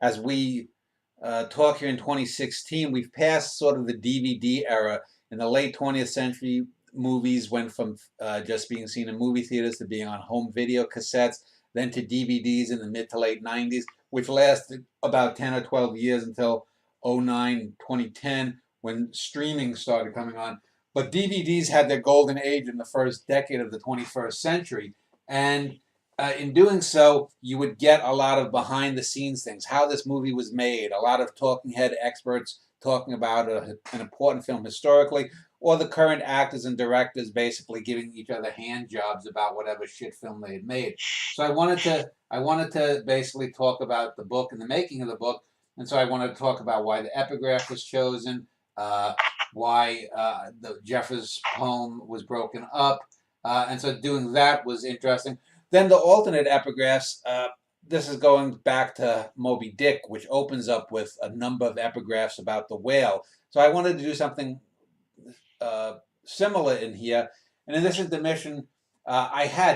as we talk here in 2016, we've passed sort of the DVD era. In the late 20th century, movies went from just being seen in movie theaters to being on home video cassettes, then to DVDs in the mid to late 90s, which lasted about 10 or 12 years until '09, 2010, when streaming started coming on. But DVDs had their golden age in the first decade of the 21st century. And in doing so, you would get a lot of behind the scenes things, how this movie was made, a lot of talking head experts talking about an important film historically, or the current actors and directors basically giving each other hand jobs about whatever shit film they had made. So I wanted to basically talk about the book and the making of the book, and so I wanted to talk about why the epigraph was chosen, why the Jeffers poem was broken up, and so doing that was interesting. Then the alternate epigraphs, this is going back to Moby Dick, which opens up with a number of epigraphs about the whale. So I wanted to do something similar in here. And in this intermission,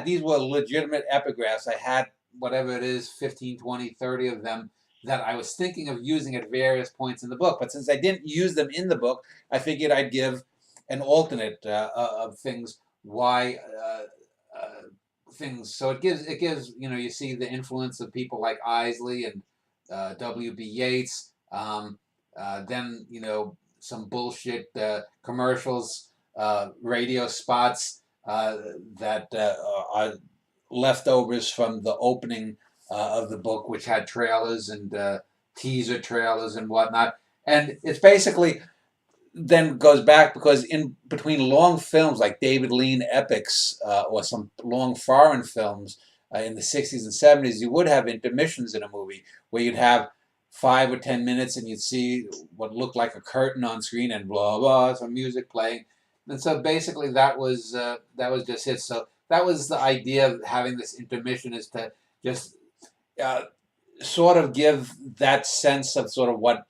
these were legitimate epigraphs. I had whatever it is, 15, 20, 30 of them that I was thinking of using at various points in the book. But since I didn't use them in the book, I figured I'd give an alternate of things, why things. So it gives you see the influence of people like Isley and W.B. Yeats. Then some bullshit commercials, radio spots that are leftovers from the opening of the book, which had trailers and teaser trailers and whatnot. And it's basically then goes back because in between long films like David Lean epics or some long foreign films in the 60s and 70s, you would have intermissions in a movie where you'd have 5 or 10 minutes and you'd see what looked like a curtain on screen and blah blah, some music playing. And so basically that was just it. So that was the idea of having this intermission, is to just sort of give that sense of sort of what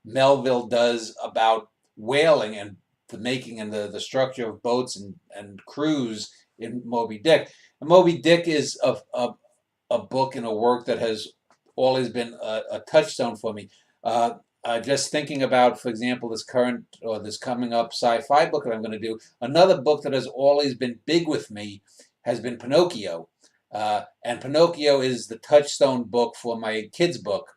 Melville does about whaling and the making and the structure of boats and crews in Moby Dick. And Moby Dick is a book and a work that has always been a touchstone for me. Just thinking about, for example, this coming up sci-fi book that I'm going to do, another book that has always been big with me has been Pinocchio. And Pinocchio is the touchstone book for my kids' book.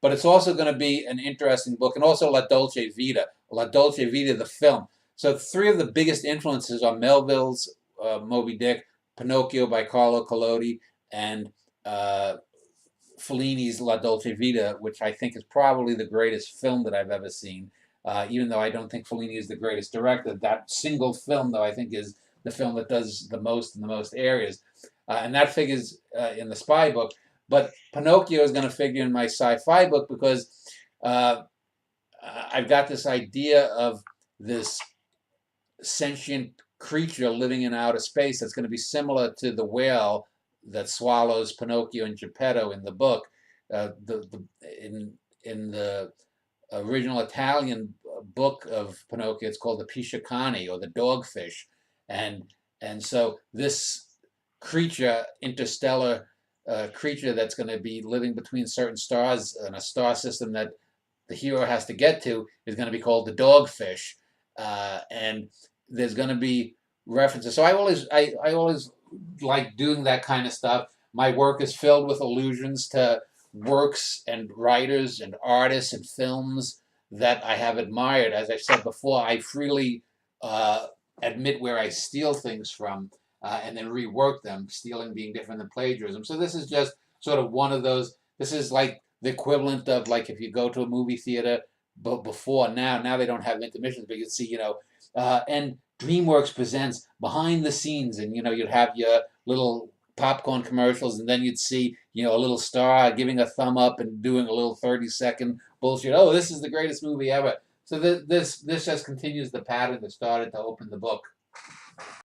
But it's also going to be an interesting book, and also La Dolce Vita, the film. So 3 of the biggest influences are Melville's Moby Dick, Pinocchio by Carlo Collodi, and Fellini's La Dolce Vita, which I think is probably the greatest film that I've ever seen. Even though I don't think Fellini is the greatest director, that single film, though, I think is the film that does the most in the most areas. And that figures in the spy book. But Pinocchio is going to figure in my sci-fi book because I've got this idea of this sentient creature living in outer space that's going to be similar to the whale that swallows Pinocchio and Geppetto in the book. In the original Italian book of Pinocchio, it's called the Pisciacani, or the dogfish, and so this creature, interstellar creature that's going to be living between certain stars in a star system that the hero has to get to, is going to be called the dogfish, and there's going to be references. So I always like doing that kind of stuff. My work is filled with allusions to works and writers and artists and films that I have admired. As I said before, I freely admit where I steal things from and then rework them, stealing being different than plagiarism. So this is just sort of one of those. This is like the equivalent of, like, if you go to a movie theater, but before, now they don't have intermissions, but you see, and DreamWorks presents behind the scenes, and you'd have your little popcorn commercials, and then you'd see a little star giving a thumb up and doing a little 30-second bullshit. Oh, this is the greatest movie ever. So this just continues the pattern that started to open the book.